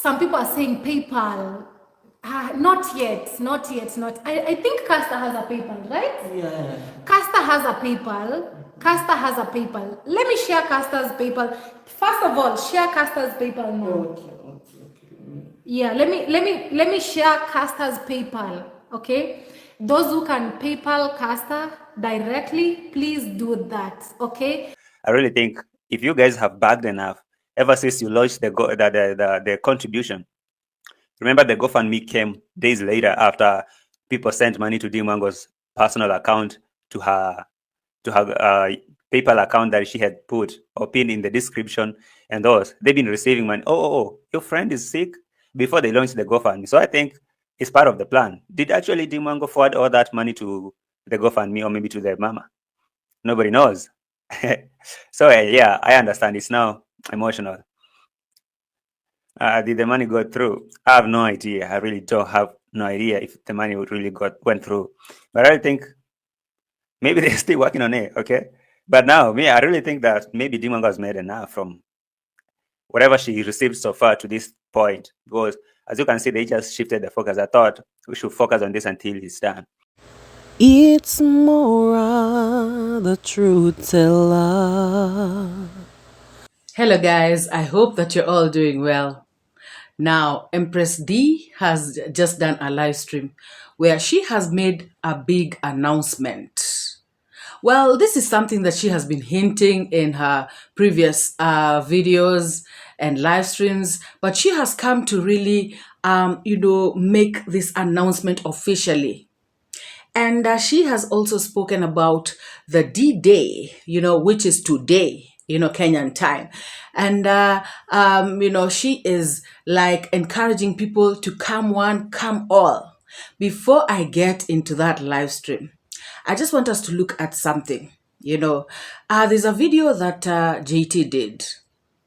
some people are saying PayPal. Not yet, not yet, not. I think Castor has a PayPal, right? Yeah. Castor has a PayPal. Castor has a PayPal. Let me share Castor's PayPal. First of all, share Castor's PayPal now. Okay. Yeah, let me share Castor's PayPal. Okay, those who can PayPal Castor directly, please do that. Okay. I really think if you guys have bagged enough, ever since you launched the contribution, remember the GoFundMe came days later after people sent money to DeeMwango's personal account to her PayPal account that she had put or pinned in the description, and those they've been receiving money. Oh, your friend is sick before they launched the GoFundMe. So I think it's part of the plan. Did actually DeeMwango forward all that money to the GoFundMe or maybe to their mama? Nobody knows. So yeah, I understand. It's now emotional. Did the money go through? I have no idea. I really don't have no idea if the money really went through. But I think maybe they're still working on it. Okay. But now, I really think that maybe DeeMwango has made enough from whatever she received so far to this point. Because as you can see, they just shifted the focus. I thought we should focus on this until it's done. It's MORAA, the truth teller. Hello guys, I hope that you're all doing well. Now, Empress D has just done a live stream where she has made a big announcement. Well, this is something that she has been hinting in her previous videos and live streams, but she has come to really, make this announcement officially. And she has also spoken about the D-Day, which is today, Kenyan time. And, she is like encouraging people to come one, come all. Before I get into that live stream, I just want us to look at something. There's a video that JT did,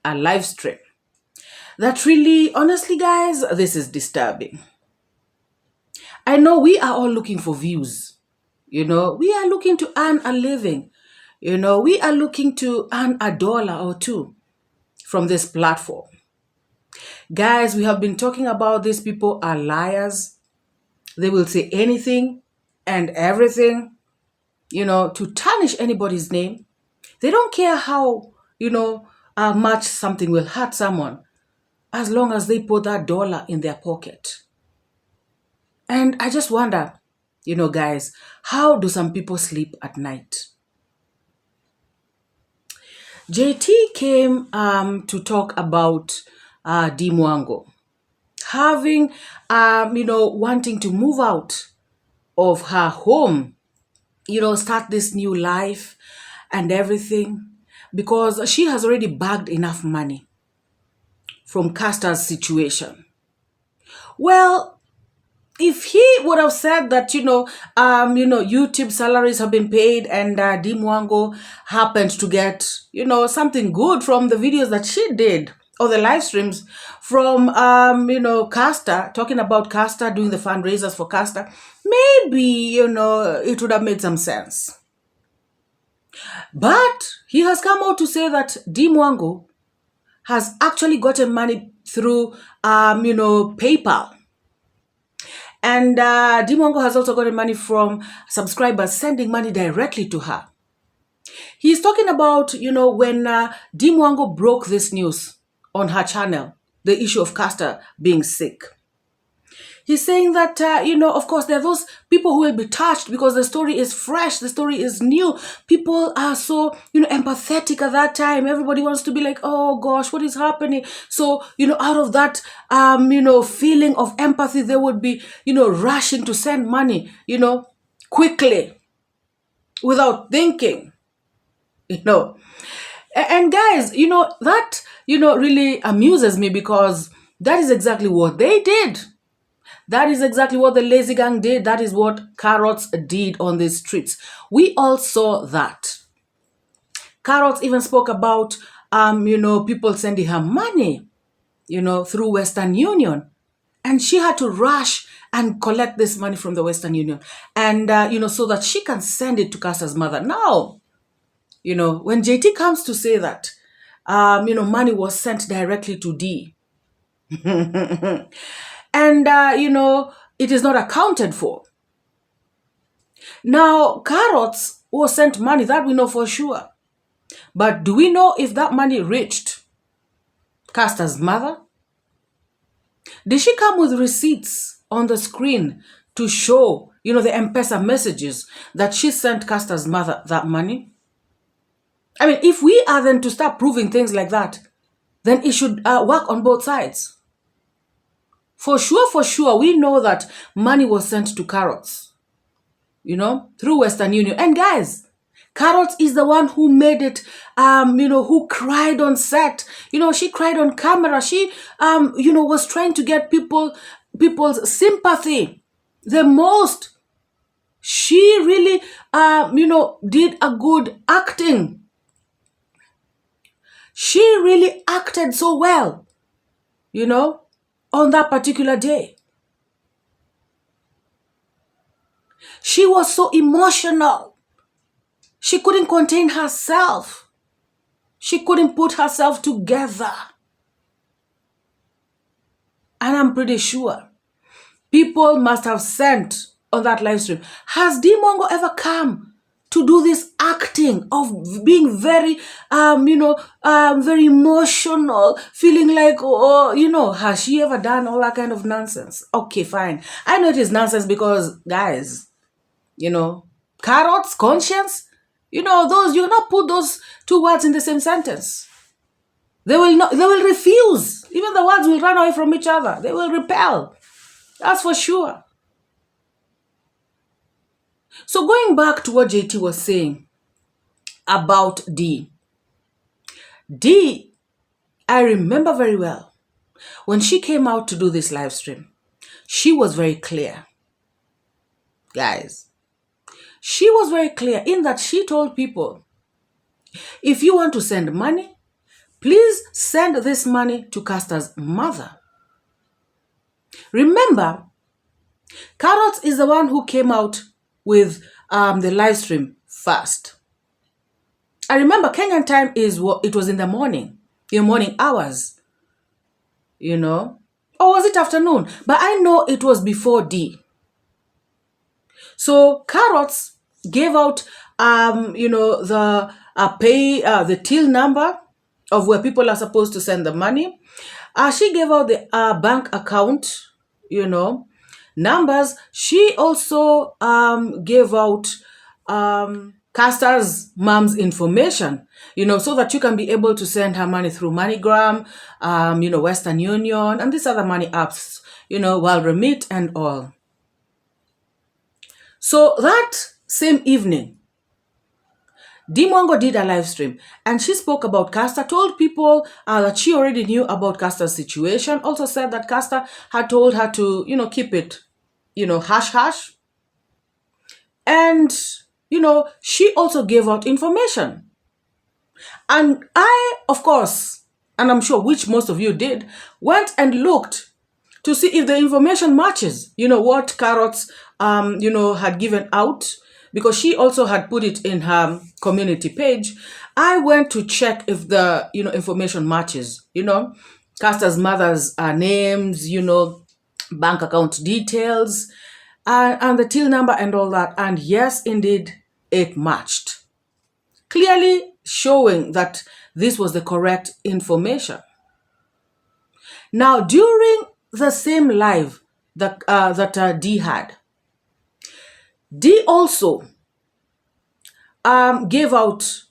a live stream, that really, honestly, guys, this is disturbing. I know we are all looking for views. We are looking to earn a living. We are looking to earn $1 or $2 from this platform. Guys, we have been talking about these people are liars. They will say anything and everything, to tarnish anybody's name. They don't care how, much something will hurt someone as long as they put that dollar in their pocket. And I just wonder, guys, how do some people sleep at night? JT came to talk about DeeMwango having, wanting to move out of her home, start this new life and everything, because she has already bagged enough money from Castor's situation. Well, if he would have said that, YouTube salaries have been paid and DeeMwango happened to get, something good from the videos that she did or the live streams from, Castor, talking about Castor, doing the fundraisers for Castor, maybe, it would have made some sense. But he has come out to say that DeeMwango has actually gotten money through, PayPal. And DeeMwango has also gotten money from subscribers sending money directly to her. He's talking about, when DeeMwango broke this news on her channel, the issue of Castor being sick. He's saying that, of course, there are those people who will be touched because the story is fresh, the story is new. People are so, empathetic at that time. Everybody wants to be like, oh gosh, what is happening? So, out of that, feeling of empathy, they would be, rushing to send money, quickly, without thinking, And guys, that, really amuses me because that is exactly what they did. That is exactly what the lazy gang did. That is what Carrots did on the streets. We all saw that. Carrots even spoke about, people sending her money, through Western Union. And she had to rush and collect this money from the Western Union. And, so that she can send it to Castor's mother. Now, when JT comes to say that, money was sent directly to D, And, it is not accounted for. Now, Carrots was sent money, that we know for sure. But do we know if that money reached Caster's mother? Did she come with receipts on the screen to show, the M-Pesa messages that she sent Caster's mother that money? I mean, if we are then to start proving things like that, then it should work on both sides. For sure, we know that money was sent to Carrots, through Western Union. And guys, Carrots is the one who made it, who cried on set. She cried on camera. She, was trying to get people's sympathy the most. She really, did a good acting. She really acted so well, on that particular day. She was so emotional. She couldn't contain herself. She couldn't put herself together. And I'm pretty sure people must have sent on that live stream, has DeeMwango ever come to do this acting of being very, very emotional, feeling like, has she ever done all that kind of nonsense? Okay, fine. I know it is nonsense because, guys, Carrots, conscience, those, you cannot put those two words in the same sentence. They will refuse. Even the words will run away from each other. They will repel. That's for sure. So going back to what JT was saying about Dee, I remember very well when she came out to do this live stream, she was very clear. Guys, she was very clear in that she told people, if you want to send money, please send this money to Caster's mother. Remember, Carrots is the one who came out with the live stream first. I remember Kenyan time it was in the morning hours, or was it afternoon? But I know it was before Dee. So Carrots gave out, the till number of where people are supposed to send the money. She gave out the bank account, numbers. She also gave out Caster's mom's information, so that you can be able to send her money through MoneyGram, Western Union, and these other money apps, WorldRemit and all. So that same evening, DeeMwango did a live stream and she spoke about Caster, told people that she already knew about Caster's situation, also said that Caster had told her to, keep it, hush. And, she also gave out information. And I, of course, and I'm sure which most of you did, went and looked to see if the information matches, what Carrots, had given out, because she also had put it in her community page. I went to check if the, information matches, Caster's mother's names, bank account details, and the till number and all that. And yes, indeed, it matched. Clearly showing that this was the correct information. Now, during the same live that Dee had, Dee also gave out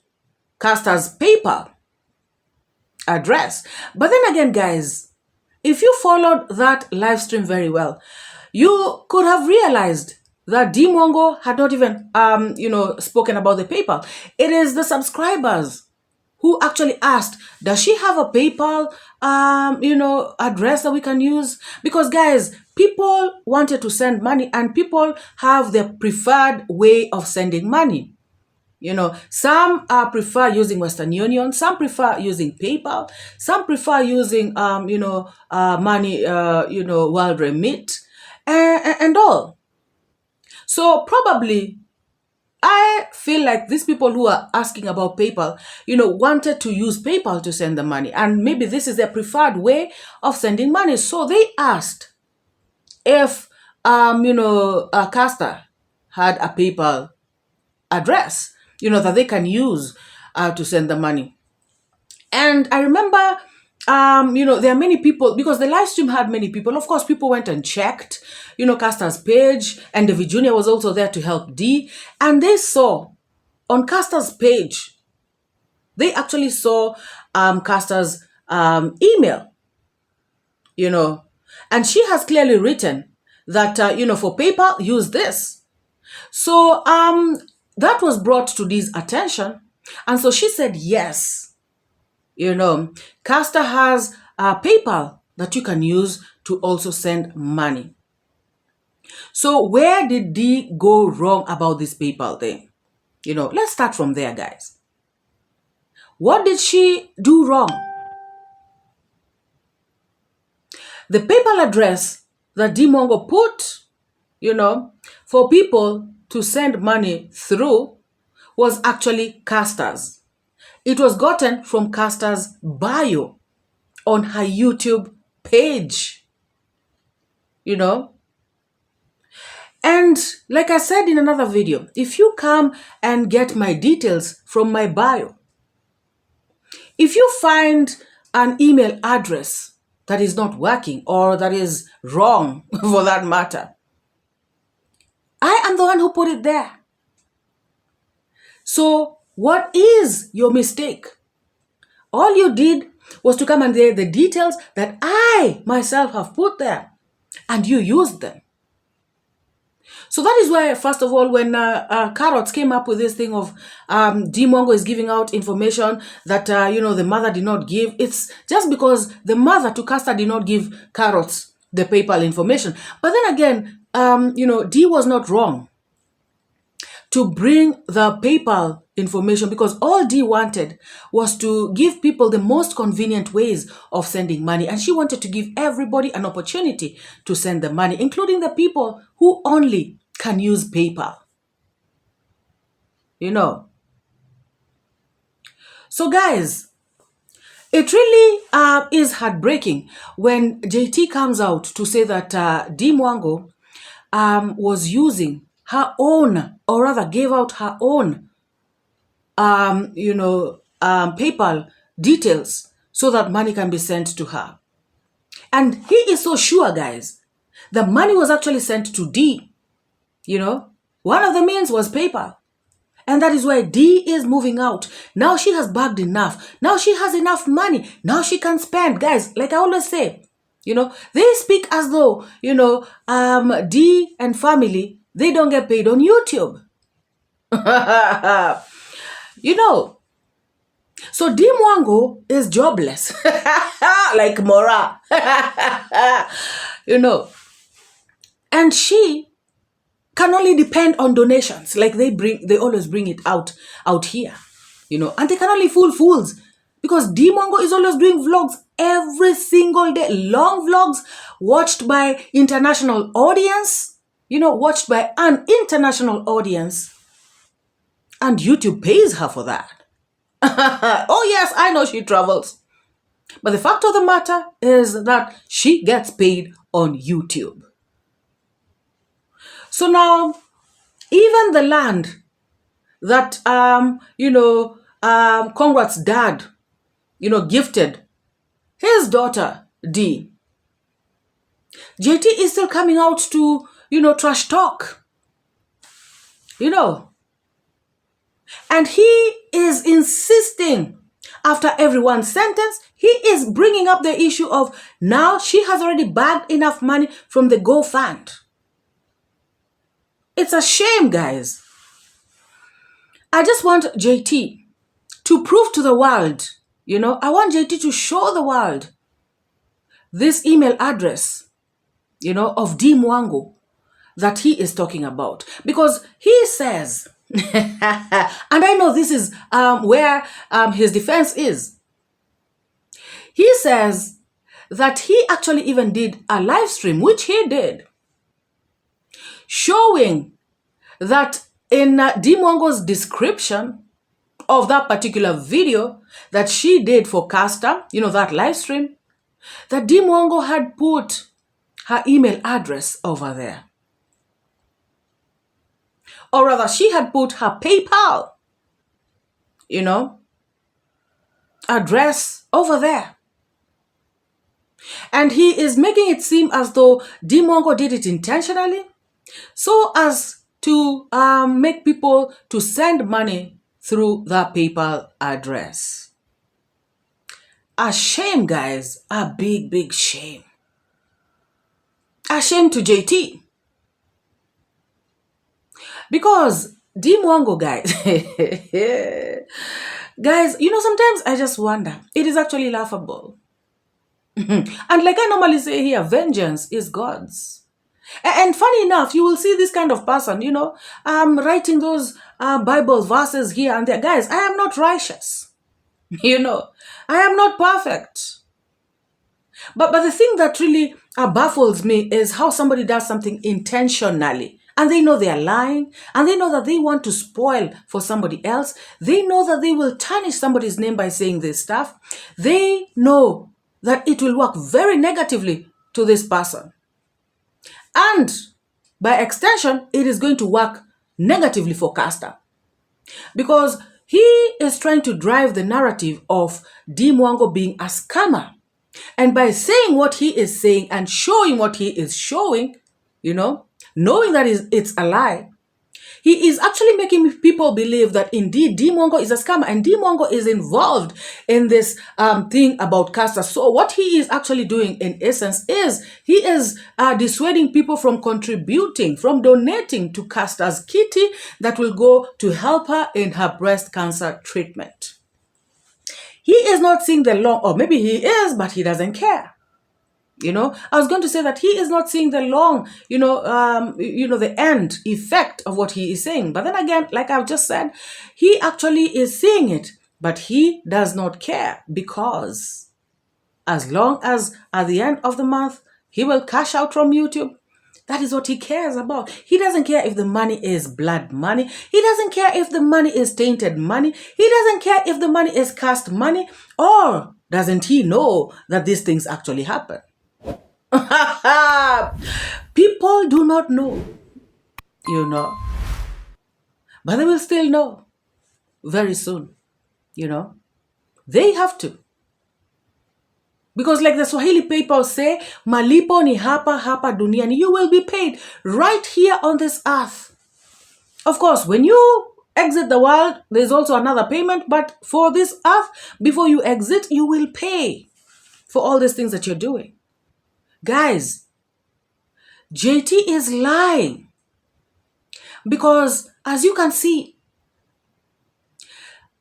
Caster's PayPal address. But then again, guys, if you followed that live stream very well, you could have realized that DeeMwango had not even, spoken about the PayPal. It is the subscribers who actually asked, does she have a PayPal, address that we can use? Because guys, people wanted to send money and people have their preferred way of sending money. Some prefer using Western Union, some prefer using PayPal, some prefer using, money, WorldRemit and all. So probably I feel like these people who are asking about PayPal, wanted to use PayPal to send the money. And maybe this is their preferred way of sending money. So they asked if, Caster had a PayPal address, that they can use to send the money. And I remember, there are many people, because the live stream had many people. Of course, people went and checked, Caster's page, and David Jr. was also there to help Dee. And they saw on Caster's page, they actually saw Caster's email, and she has clearly written that, for PayPal, use this. So that was brought to Dee's attention. And so she said, yes, Caster has PayPal that you can use to also send money. So where did Dee go wrong about this PayPal thing? Let's start from there, guys. What did she do wrong? The PayPal address that DeeMwango put, for people to send money through was actually Caster's. It was gotten from Caster's bio on her YouTube page, And like I said in another video, if you come and get my details from my bio, if you find an email address that is not working or that is wrong for that matter, I am the one who put it there. So what is your mistake? All you did was to come and get the details that I myself have put there, and you used them. So that is why, first of all, when Carrots came up with this thing of DeeMwango is giving out information that, the mother did not give, it's just because the mother to Caster did not give Carrots the PayPal information. But then again, Dee was not wrong to bring the PayPal information, because all Dee wanted was to give people the most convenient ways of sending money. And she wanted to give everybody an opportunity to send the money, including the people who only can use PayPal. So guys, it really is heartbreaking when JT comes out to say that DeeMwango was using her own, or rather gave out her own, PayPal details so that money can be sent to her. And he is so sure, guys, the money was actually sent to Dee. One of the means was PayPal. And that is why Dee is moving out. Now she has bagged enough. Now she has enough money. Now she can spend. Guys, like I always say, they speak as though, Dee and family, they don't get paid on YouTube. So DeeMwango is jobless. Like MORAA. And she can only depend on donations. Like they always bring it out here. And they can only fool fools. Because DeeMwango is always doing vlogs every single day. Long vlogs watched by international audience. Watched by an international audience. And YouTube pays her for that. Oh yes, I know she travels. But the fact of the matter is that she gets paid on YouTube. So now, even the land that, Conrad's dad, gifted his daughter, Dee, JT is still coming out to, trash talk. And he is insisting, after everyone's sentence, he is bringing up the issue of now she has already bagged enough money from the Go Fund. It's a shame, guys. I just want JT to prove to the world, I want JT to show the world this email address, of DeeMwango that he is talking about. Because he says, and I know this is where his defense is. He says that he actually even did a live stream, which he did, showing that in DeeMwango's description of that particular video that she did for Caster, that live stream, that DeeMwango had put her email address over there. Or rather, she had put her PayPal, address over there. And he is making it seem as though DeeMwango did it intentionally so as to make people to send money through that PayPal address. A shame, guys. A big, big shame. A shame to JT. Because DeeMwango, guys, guys, sometimes I just wonder. It is actually laughable. And like I normally say here, vengeance is God's. And funny enough, you will see this kind of person, writing those Bible verses here and there. Guys, I am not righteous. I am not perfect. But the thing that really baffles me is how somebody does something intentionally. And they know they are lying. And they know that they want to spoil for somebody else. They know that they will tarnish somebody's name by saying this stuff. They know that it will work very negatively to this person. And by extension, it is going to work negatively for Caster. Because he is trying to drive the narrative of DeeMwango being a scammer. And by saying what he is saying and showing what he is showing, knowing that it's a lie, he is actually making people believe that indeed DeeMwango is a scammer and DeeMwango is involved in this thing about Caster. So what he is actually doing in essence is he is dissuading people from contributing, from donating to Caster's kitty that will go to help her in her breast cancer treatment. He is not seeing the long, or maybe he is, but he doesn't care. I was going to say that he is not seeing the long, the end effect of what he is saying. But then again, like I've just said, he actually is seeing it, but he does not care because as long as at the end of the month, he will cash out from YouTube. That is what he cares about. He doesn't care if the money is blood money. He doesn't care if the money is tainted money. He doesn't care if the money is cursed money. Or doesn't he know that these things actually happen? People do not know, but they will still know very soon, They have to. Because like the Swahili people say, malipo ni hapa hapa duniani. You will be paid right here on this earth. Of course, when you exit the world, there's also another payment. But for this earth, before you exit, you will pay for all these things that you're doing. Guys, JT is lying. Because as you can see,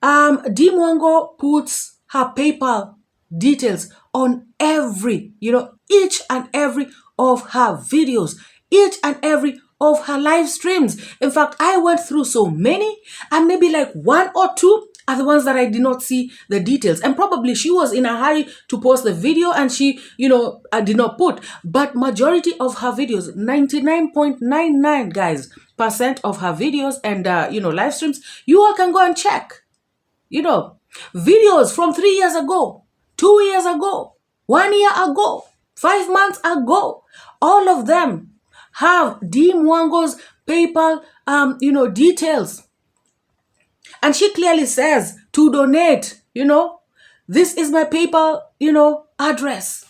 DeeMwango puts her PayPal details on every, each and every of her videos, each and every of her live streams. In fact, I went through so many, and maybe like one or two are the ones that I did not see the details. And probably she was in a hurry to post the video and she, did not put. But majority of her videos, 99.99 guys, % of her videos and, live streams, you all can go and check. Videos from 3 years ago, 2 years ago, 1 year ago, 5 months ago, all of them have DeeMwango's PayPal, details. And she clearly says to donate, this is my PayPal, address.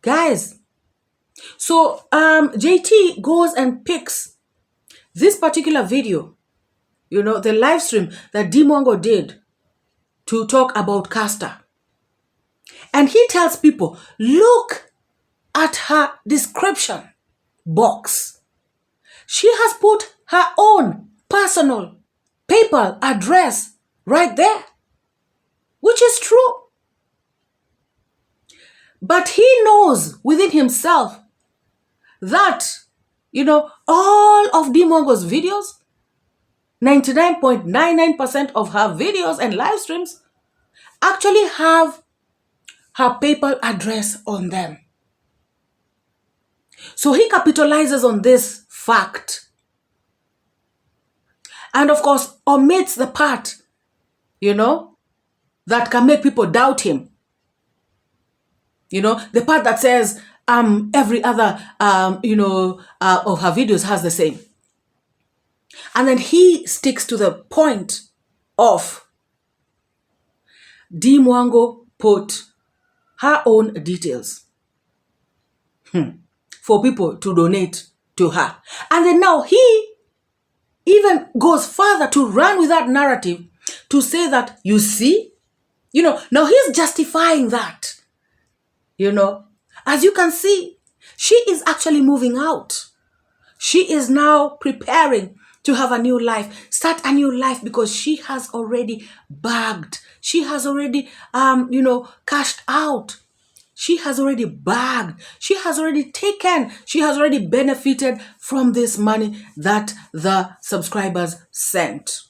Guys, so JT goes and picks this particular video, the live stream that DeeMwango did to talk about Caster. And he tells people, look at her description box. She has put her own personal PayPal address right there, which is true. But he knows within himself that, all of DeeMwango's videos, 99.99% of her videos and live streams actually have her PayPal address on them. So he capitalizes on this fact And of course, omits the part, that can make people doubt him. The part that says every other, of her videos has the same. And then he sticks to the point of DeeMwango put her own details for people to donate to her. And then now he even goes further to run with that narrative to say that, you see, now he's justifying that. As you can see, she is actually moving out. She is now preparing to have a new life, start a new life, because she has already bagged. She has already, cashed out. She has already bagged. She has already taken. She has already benefited from this money that the subscribers sent.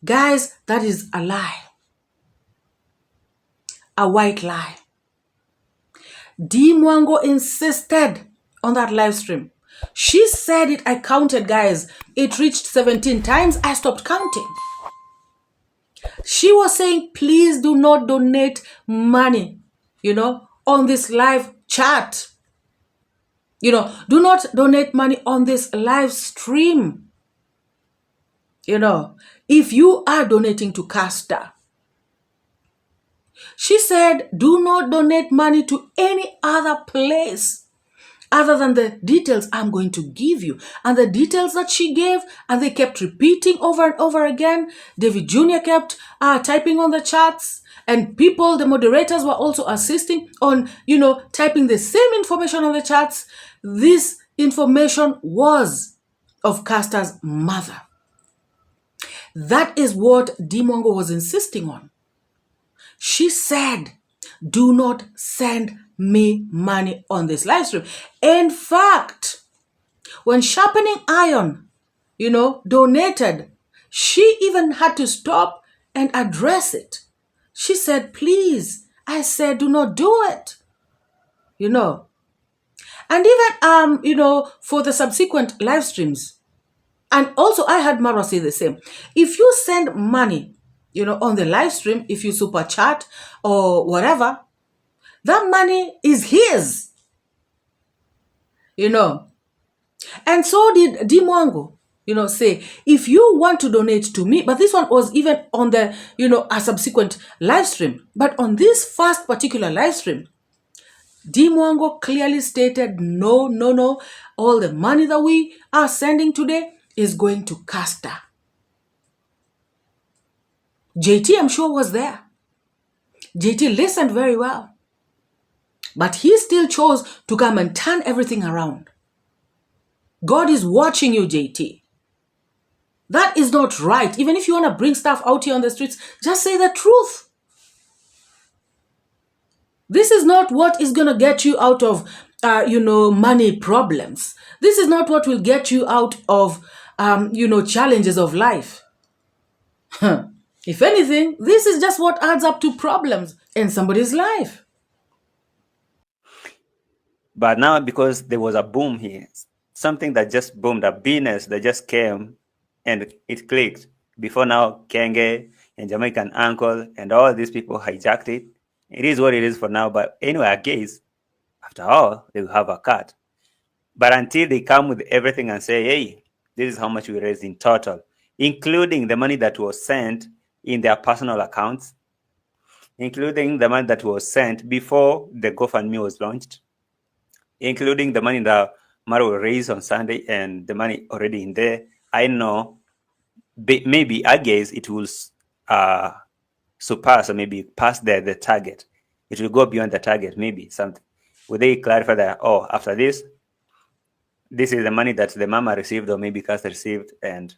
Guys, that is a lie. A white lie. DeeMwango insisted on that live stream. She said it, I counted, guys. It reached 17 times. I stopped counting. She was saying, please do not donate money, on this live chat. Do not donate money on this live stream. If you are donating to Caster, she said, do not donate money to any other place other than the details I'm going to give you. And the details that she gave, and they kept repeating over and over again. David Jr. kept typing on the chats, and people, the moderators, were also assisting on, typing the same information on the chats. This information was of Caster's mother. That is what DeeMwango was insisting on. She said, do not send me money on this live stream. In fact, when Sharpening Iron, donated, she even had to stop and address it. She said, please, I said, do not do it. And even, for the subsequent live streams, and also I had Marwa say the same. If you send money, on the live stream, if you super chat or whatever, that money is his, And so did DeeMwango, say, if you want to donate to me, but this one was even on the, a subsequent live stream. But on this first particular live stream, DeeMwango clearly stated, no, all the money that we are sending today is going to Caster. JT, I'm sure, was there. JT listened very well. But he still chose to come and turn everything around. God is watching you, JT. That is not right. Even if you want to bring stuff out here on the streets, just say the truth. This is not what is going to get you out of, money problems. This is not what will get you out of, challenges of life. If anything, this is just what adds up to problems in somebody's life. But now, because there was a boom here, something that just boomed, a business that just came and it clicked. Before now, Kenge and Jamaican Uncle and all these people hijacked it. It is what it is for now. But anyway, I guess, after all, they will have a cut. But until they come with everything and say, hey, this is how much we raised in total, including the money that was sent in their personal accounts, including the money that was sent before the GoFundMe was launched, including the money that MORAA raised on Sunday and the money already in there. I know, maybe, I guess it will surpass or maybe pass the target. It will go beyond the target, maybe something. Will they clarify that, after this is the money that the mama received or maybe Caster received, and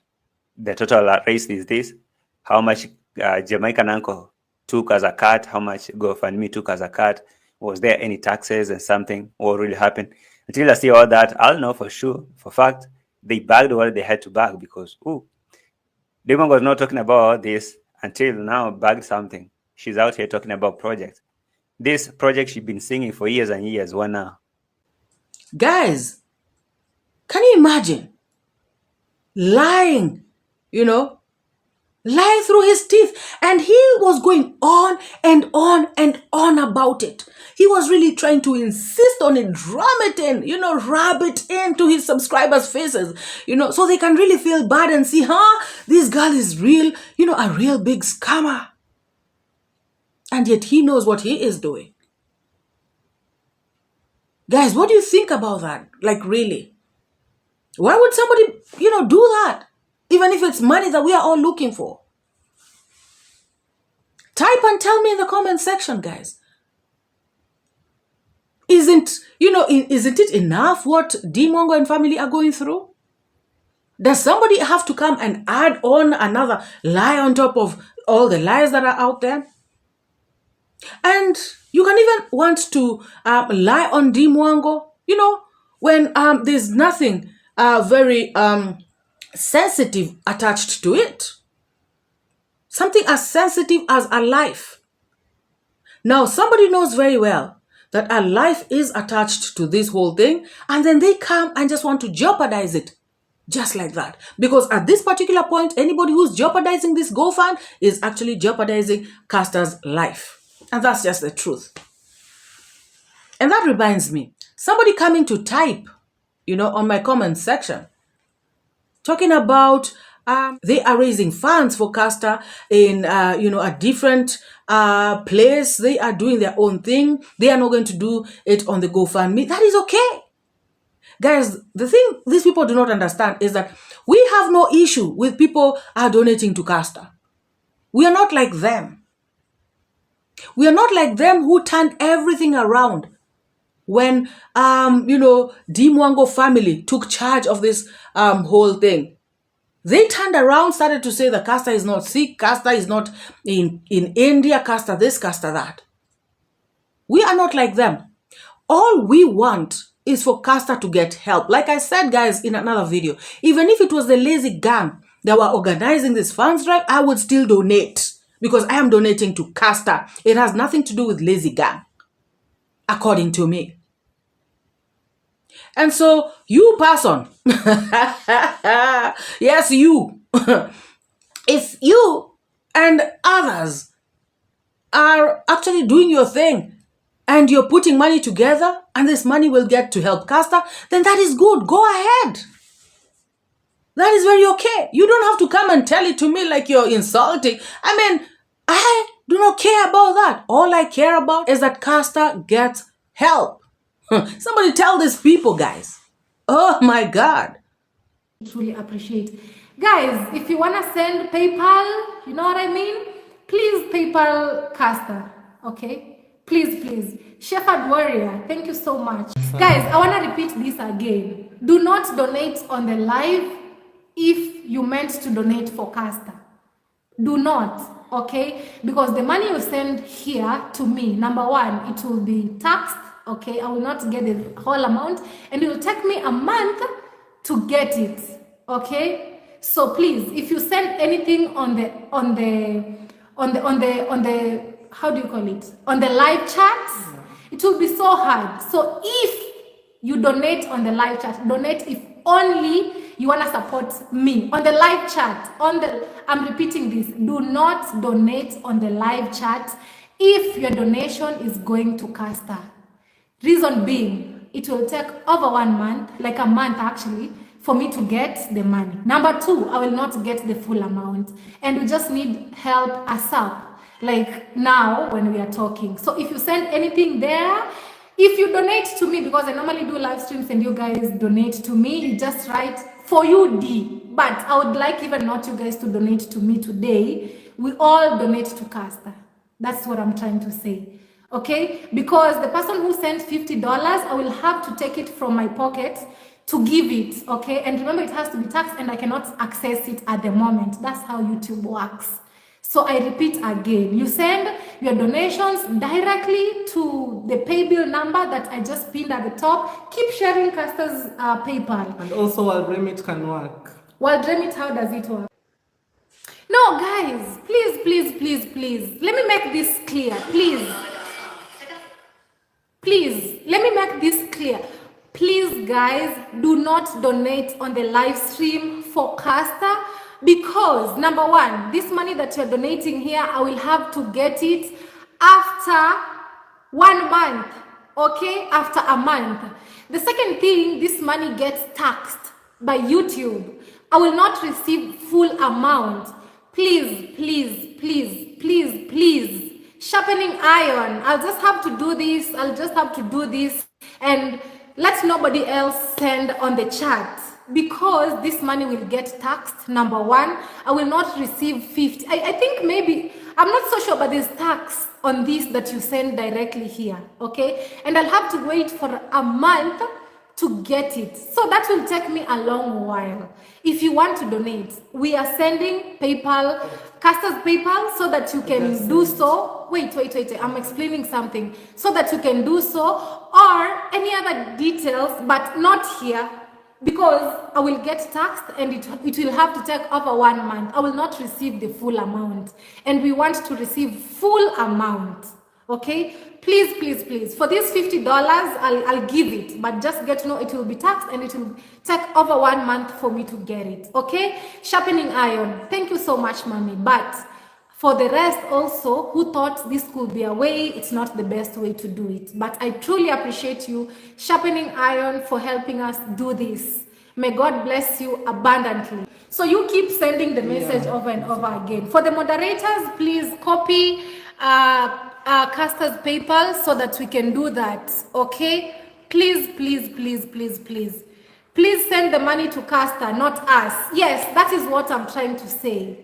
the total raised is this? How much Jamaican Uncle took as a cut? How much GoFundMe took as a cut? Was there any taxes and something? What really happened? Until I see all that, I'll know for sure, for fact, they bagged what they had to bag, because DeeMwango was not talking about this until now, bagged something. She's out here talking about projects. This project she's been singing for years and years. What now? Guys, can you imagine lying lie through his teeth. And he was going on and on and on about it. He was really trying to insist on it, drum it in, rub it into his subscribers' faces, so they can really feel bad and see, this girl is real, a real big scammer. And yet he knows what he is doing. Guys, what do you think about that? Like, really? Why would somebody, do that? Even if it's money that we are all looking for. Type and tell me in the comment section, guys. Isn't it enough what DeeMwango and family are going through? Does somebody have to come and add on another lie on top of all the lies that are out there? And you can even want to lie on DeeMwango, when there's nothing very sensitive attached to it. Something as sensitive as a life. Now, somebody knows very well that a life is attached to this whole thing, and then they come and just want to jeopardize it. Just like that. Because at this particular point, anybody who's jeopardizing this GoFund is actually jeopardizing Caster's life. And that's just the truth. And that reminds me, somebody coming to type, on my comment section, talking about they are raising funds for Caster in, a different place. They are doing their own thing. They are not going to do it on the GoFundMe. That is okay. Guys, the thing these people do not understand is that we have no issue with people donating to Caster. We are not like them. We are not like them who turned everything around when, DeeMwango family took charge of this whole thing. They turned around, started to say that Caster is not sick, Caster is not in India, Caster this, Caster that. We are not like them. All we want is for Caster to get help. Like I said, guys, in another video, even if it was the lazy gang that were organizing this funds drive, I would still donate because I am donating to Caster. It has nothing to do with lazy gang, according to me. And so, you person, yes, you, if you and others are actually doing your thing and you're putting money together and this money will get to help Caster, then that is good. Go ahead. That is very okay. You don't have to come and tell it to me like you're insulting. I mean, I do not care about that. All I care about is that Caster gets help. Somebody tell these people, guys. Oh my God. Truly appreciate. Guys, if you want to send PayPal, you know what I mean? Please PayPal Caster, okay? Please. Shepherd Warrior, thank you so much. Guys, I want to repeat this again. Do not donate on the live if you meant to donate for Caster. Do not, okay? Because the money you send here to me, number one, it will be taxed. Okay, I will not get the whole amount, and it will take me a month to get it. Okay, so please, if you send anything on the how do you call it, on the live chat, it will be so hard. So if you donate on the live chat, donate if only you want to support me on the live chat. I'm repeating this, do not donate on the live chat if your donation is going to Caster. Reason being, it will take over 1 month, like a month actually, for me to get the money. Number two, I will not get the full amount. And we just need help ASAP, like now when we are talking. So if you send anything there, if you donate to me, because I normally do live streams and you guys donate to me, you just write for you D. But I would like even not you guys to donate to me today. We all donate to Caster. That's what I'm trying to say. Okay, because the person who sends $50, I will have to take it from my pocket to give it. Okay, and remember, it has to be taxed and I cannot access it at the moment. That's how YouTube works. So I repeat again, you send your donations directly to the pay bill number that I just pinned at the top. Keep sharing Caster's PayPal. And also 𝐷𝐷𝐷 can work. 𝐷𝐷𝐷, how does it work? No, guys, please. Let me make this clear, please. Please, let me make this clear. Please, guys, do not donate on the live stream for Caster Because number one, this money that you're donating here, I will have to get it after 1 month, okay? After a month. The second thing, this money gets taxed by YouTube. I will not receive full amount. Please, please, please, please, please. Sharpening iron. I'll just have to do this. I'll just have to do this. And let nobody else send on the chat, because this money will get taxed. Number one, I will not receive 50. I think maybe, I'm not so sure, but there's tax on this that you send directly here, okay? And I'll have to wait for a month to get it. So that will take me a long while. If you want to donate, we are sending PayPal, Caster's PayPal, so that you can do so. Wait, I'm explaining something. So that you can do so, or any other details, but not here, because I will get taxed and it will have to take over 1 month. I will not receive the full amount, and we want to receive full amount, okay? Please, please, please, for this $50, I'll give it, but just get to know it will be taxed and it will take over 1 month for me to get it, okay? Sharpening iron, thank you so much, mommy. But for the rest also, who thought this could be a way, it's not the best way to do it. But I truly appreciate you, Sharpening Iron, for helping us do this. May God bless you abundantly. So you keep sending the message over and over again. For the moderators, please copy Caster's PayPal so that we can do that, okay? Please, please, please, please, please. Please send the money to Caster, not us. Yes, that is what I'm trying to say.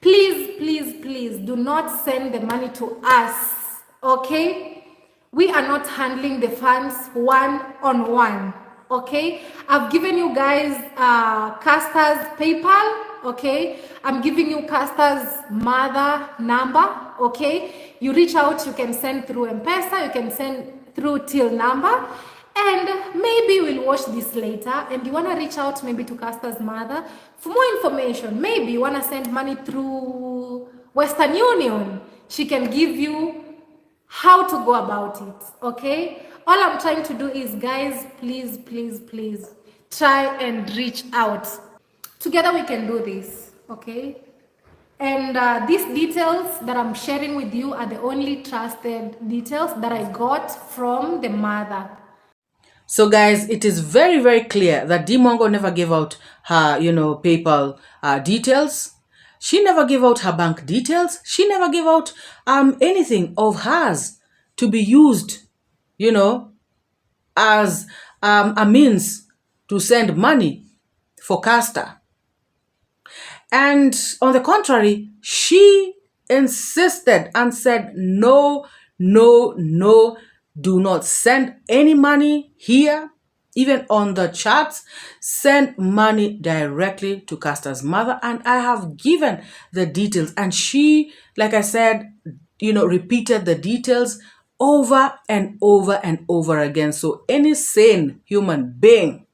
Please, please, please do not send the money to us, okay? We are not handling the funds one-on-one, okay? I've given you guys Caster's PayPal, okay? I'm giving you Caster's mother number, okay? You reach out, you can send through M-Pesa, you can send through till number, and maybe we'll watch this later, and you want to reach out maybe to Caster's mother for more information. Maybe you want to send money through Western Union. She can give you how to go about it, okay? All I'm trying to do is, guys, please, please, please, try and reach out. Together we can do this, okay? And these details that I'm sharing with you are the only trusted details that I got from the mother. So guys, it is very, very clear that DeeMwango never gave out her, PayPal details. She never gave out her bank details. She never gave out anything of hers to be used, as a means to send money for Caster. And on the contrary, she insisted and said, no, no, no, do not send any money here. Even on the chats, send money directly to Caster's mother. And I have given the details. And she, like I said, repeated the details over and over and over again. So any sane human being,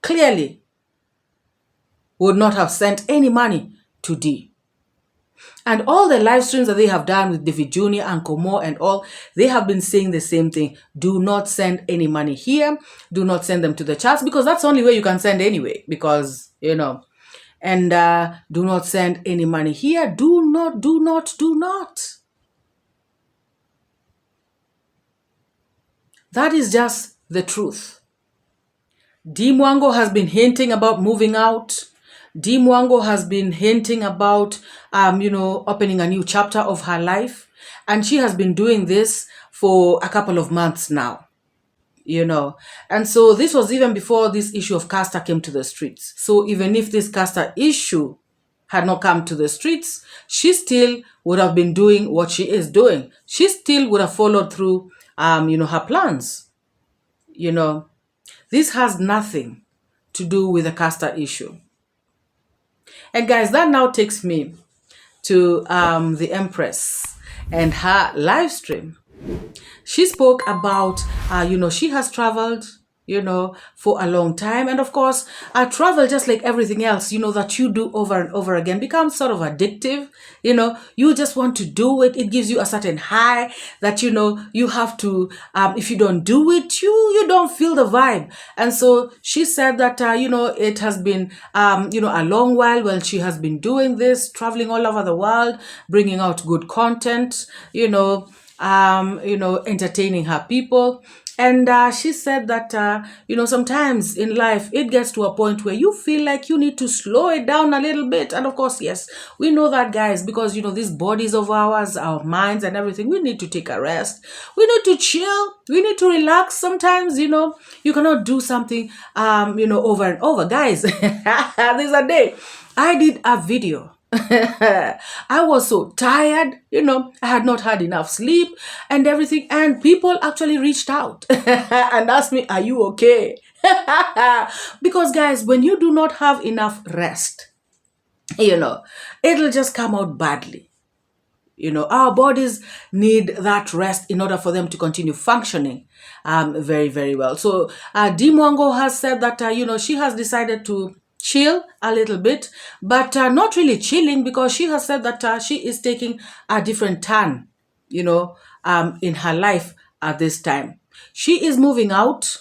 clearly would not have sent any money to Dee. And all the live streams that they have done with David Jr. and Komo and all, they have been saying the same thing. Do not send any money here. Do not send them to the chats, because that's the only way you can send anyway, because, and do not send any money here. Do not, do not, do not. That is just the truth. DeeMwango has been hinting about moving out. DeeMwango has been hinting about, opening a new chapter of her life. And she has been doing this for a couple of months now, And so this was even before this issue of Caster came to the streets. So even if this Caster issue had not come to the streets, she still would have been doing what she is doing. She still would have followed through, her plans. This has nothing to do with the Caster issue. And guys, that now takes me to the Empress and her live stream. She spoke about, she has traveled, for a long time. And of course, travel, just like everything else, that you do over and over again, becomes sort of addictive. You just want to do it. It gives you a certain high that, you have to, if you don't do it, you don't feel the vibe. And so she said that, it has been, a long while when she has been doing this, traveling all over the world, bringing out good content, entertaining her people. And she said that, sometimes in life, it gets to a point where you feel like you need to slow it down a little bit. And of course, yes, we know that, guys, because, these bodies of ours, our minds and everything, we need to take a rest. We need to chill. We need to relax. Sometimes, you cannot do something, over and over. Guys, there's a day I did a video. I was so tired, I had not had enough sleep and everything, and people actually reached out and asked me, are you okay? Because, guys, when you do not have enough rest, it'll just come out badly. Our bodies need that rest in order for them to continue functioning very, very well. So DeeMwango has said that, she has decided to chill a little bit, but not really chilling, because she has said that she is taking a different turn, in her life at this time. She is moving out.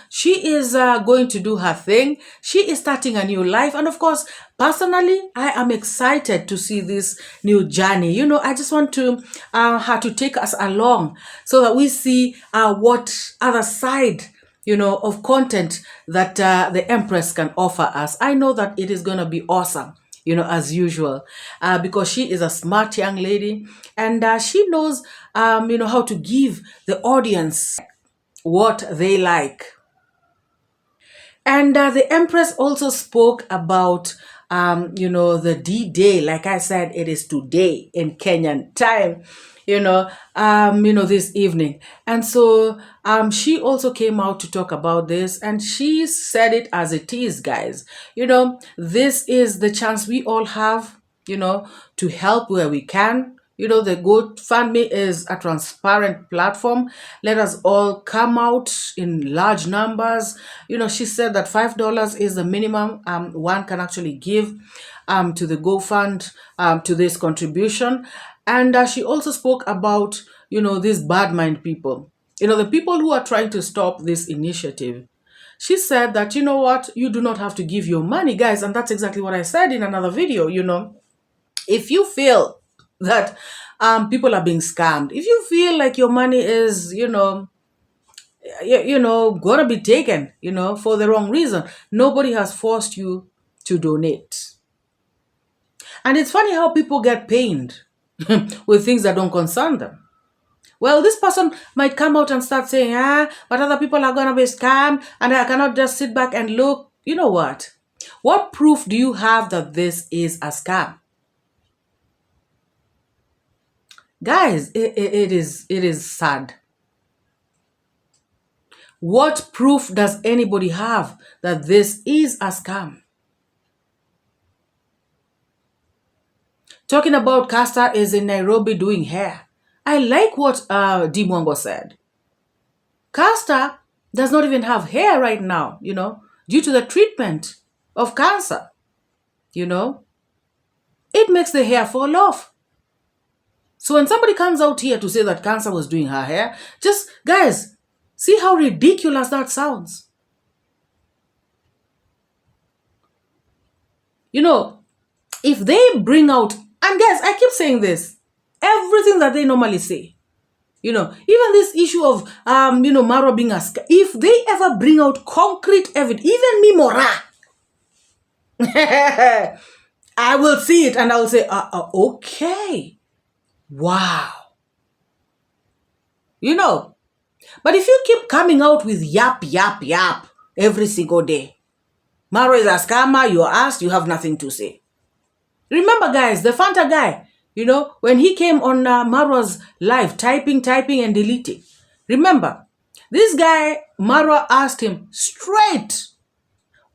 She is going to do her thing. She is starting a new life. And of course, personally, I am excited to see this new journey. I just want to her to take us along so that we see what other side, of content that the Empress can offer us. I know that it is going to be awesome, as usual, because she is a smart young lady, and she knows, how to give the audience what they like. And the Empress also spoke about, the D-Day. Like I said, it is today in Kenyan time, this evening. And so she also came out to talk about this, and she said it as it is, guys. This is the chance we all have, to help where we can. The GoFundMe is a transparent platform. Let us all come out in large numbers. She said that $5 is the minimum one can actually give to the GoFund, to this contribution. And she also spoke about, these bad mind people, the people who are trying to stop this initiative. She said that, what, you do not have to give your money, guys. And that's exactly what I said in another video. If you feel that people are being scammed, if you feel like your money is, gonna be taken, for the wrong reason, nobody has forced you to donate. And it's funny how people get pained with things that don't concern them. Well, this person might come out and start saying, but other people are gonna be scammed, and I cannot just sit back and look. You know what? What proof do you have that this is a scam? Guys, it is sad. What proof does anybody have that this is a scam? Talking about Caster is in Nairobi doing hair. I like what DeeMwango said. Caster does not even have hair right now, due to the treatment of cancer. It makes the hair fall off. So when somebody comes out here to say that Cancer was doing her hair, just, guys, see how ridiculous that sounds. If they bring out, and guys, I keep saying this, everything that they normally say, even this issue of, marwa being a scam, if they ever bring out concrete evidence, even me, MORAA, I will see it and I will say, okay. Wow. But if you keep coming out with yap every single day, Marwa is a scammer, you're asked, you have nothing to say. Remember, guys, the Fanta guy, when he came on Marwa's live, typing and deleting. Remember, this guy, Marwa asked him straight,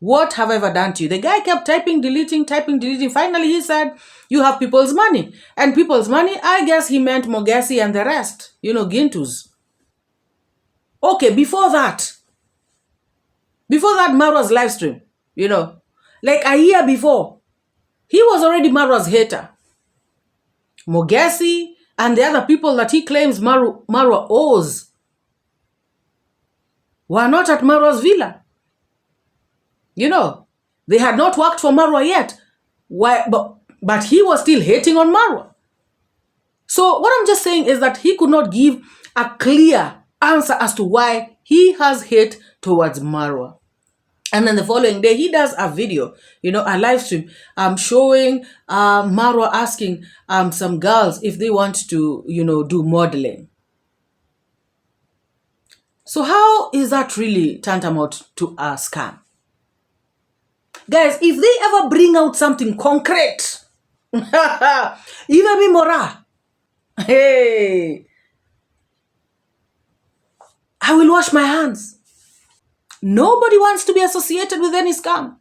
what have I ever done to you? The guy kept typing, deleting. Finally, he said, you have people's money. And people's money, I guess he meant Mogesi and the rest, Gintus. Okay, before that, Before that Marwa's live stream, like a year before, he was already Marwa's hater. Mogesi and the other people that he claims Marwa owes were not at Marwa's villa. They had not worked for Marwa yet. Why? But he was still hating on Marwa. So what I'm just saying is that he could not give a clear answer as to why he has hate towards Marwa. And then the following day, he does a video, a live stream, showing Marwa asking some girls if they want to, do modeling. So how is that really tantamount to a scam? Guys, if they ever bring out something concrete, even me MORAA, hey, I will wash my hands. Nobody wants to be associated with any scam.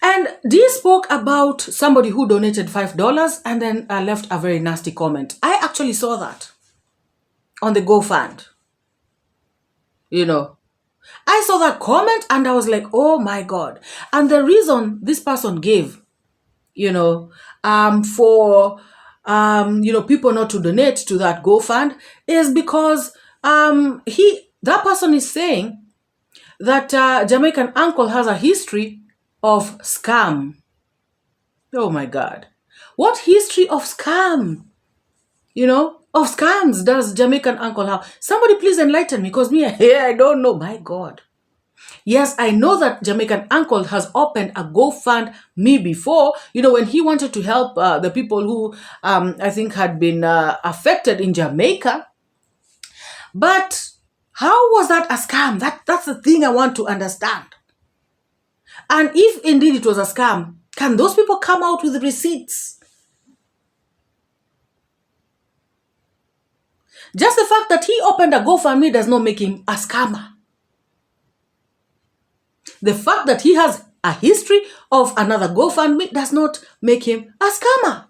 And Dee spoke about somebody who donated $5 and then left a very nasty comment. I actually saw that on the GoFund. I saw that comment and I was like, oh my God. And the reason this person gave, for, people not to donate to that GoFund is because that person is saying that Jamaican uncle has a history of scam. Oh my God. What history of scam? Of scams does Jamaican uncle have? Somebody please enlighten me, because I don't know. My God. Yes, I know that Jamaican uncle has opened a GoFundMe before, when he wanted to help the people who I think had been affected in Jamaica. But how was that a scam? That's the thing I want to understand. And if indeed it was a scam, can those people come out with receipts? Just the fact that he opened a GoFundMe does not make him a scammer. The fact that he has a history of another GoFundMe does not make him a scammer.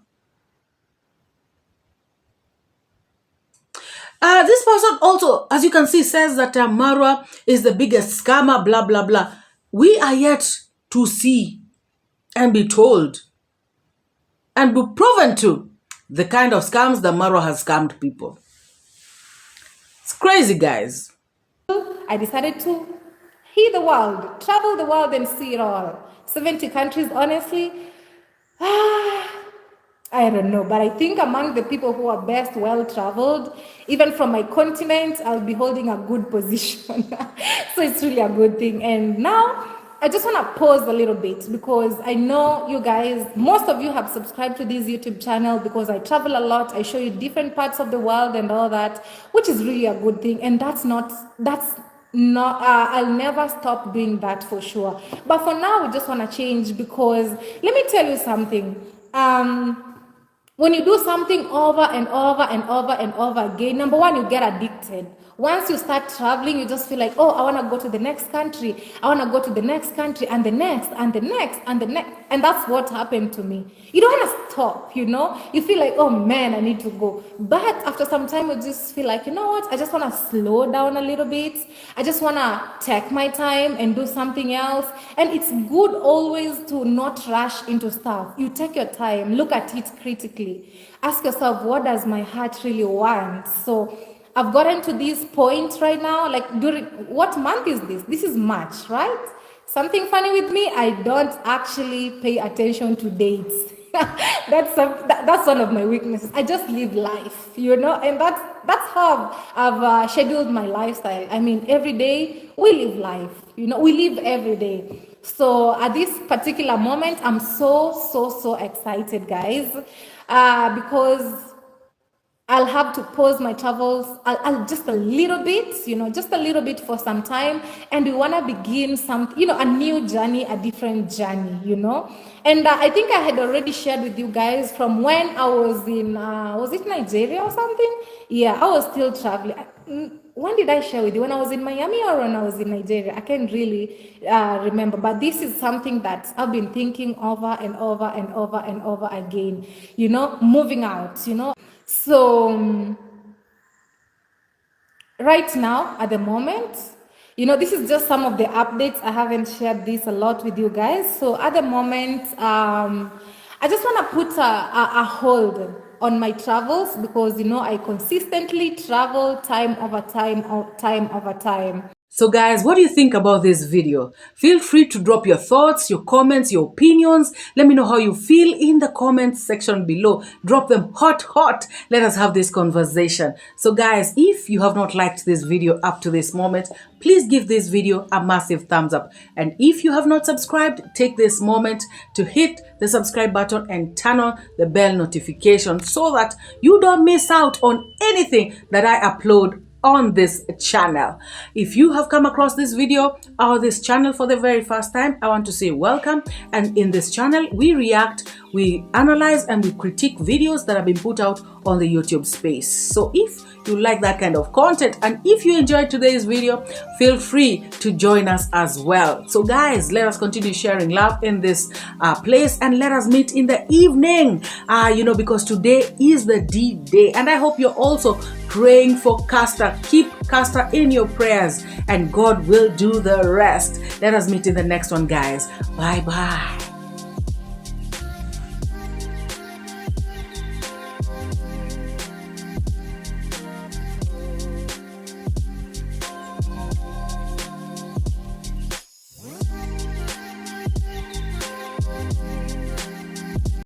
This person also, as you can see, says that Marwa is the biggest scammer, blah, blah, blah. We are yet to see and be told and be proven to the kind of scams that Marwa has scammed people. It's crazy, guys. I decided to see the world, travel the world and see it all. 70 countries, honestly. I don't know, but I think among the people who are best well-traveled, even from my continent, I'll be holding a good position. So it's really a good thing. And now, I just want to pause a little bit because I know you guys, most of you have subscribed to this YouTube channel because I travel a lot. I show you different parts of the world and all that, which is really a good thing. And I'll never stop doing that for sure. But for now, we just want to change because let me tell you something. When you do something over and over and over and over again, number one, you get addicted. Once you start traveling, you just feel like, oh, I want to go to the next country. I want to go to the next country and the next and the next and the next. And that's what happened to me. You don't want to stop, You feel like, oh man, I need to go. But after some time, you just feel like, you know what? I just want to slow down a little bit. I just want to take my time and do something else. And it's good always to not rush into stuff. You take your time, look at it critically. Ask yourself, what does my heart really want? So I've gotten to this point right now, like during, what month is this? This is March, right? Something funny with me, I don't actually pay attention to dates. That's one of my weaknesses. I just live life, and that's how I've scheduled my lifestyle. I mean, every day we live life, we live every day. So at this particular moment, I'm so excited, guys, because I'll have to pause my travels. I'll just a little bit, just a little bit for some time. And we want to begin a new journey, a different journey, And I think I had already shared with you guys from when I was in, was it Nigeria or something? Yeah, I was still traveling. When did I share with you? When I was in Miami or when I was in Nigeria? I can't really remember. But this is something that I've been thinking over and over and over and over again, moving out, So right now at the moment, you know, this is just some of the updates. I haven't shared this a lot with you guys. So at the moment, I just want to put a hold on my travels because, you know, I consistently travel time over time. So guys, what do you think about this video? Feel free to drop your thoughts, your comments, your opinions. Let me know how you feel in the comments section below. Drop them hot. Let us have this conversation. So guys, if you have not liked this video up to this moment, please give this video a massive thumbs up. And if you have not subscribed, take this moment to hit the subscribe button and turn on the bell notification so that you don't miss out on anything that I upload on this channel. If you have come across this video or this channel for the very first time, I want to say welcome. And in this channel, we react, we analyze, and we critique videos that have been put out on the YouTube space. So if you like that kind of content and if you enjoyed today's video, feel free to join us as well. So guys, let us continue sharing love in this place, and let us meet in the evening, you know, because today is the D-Day, and I hope you're also praying for Caster. Keep Caster in your prayers and God will do the rest. Let us meet in the next one, guys. Bye bye.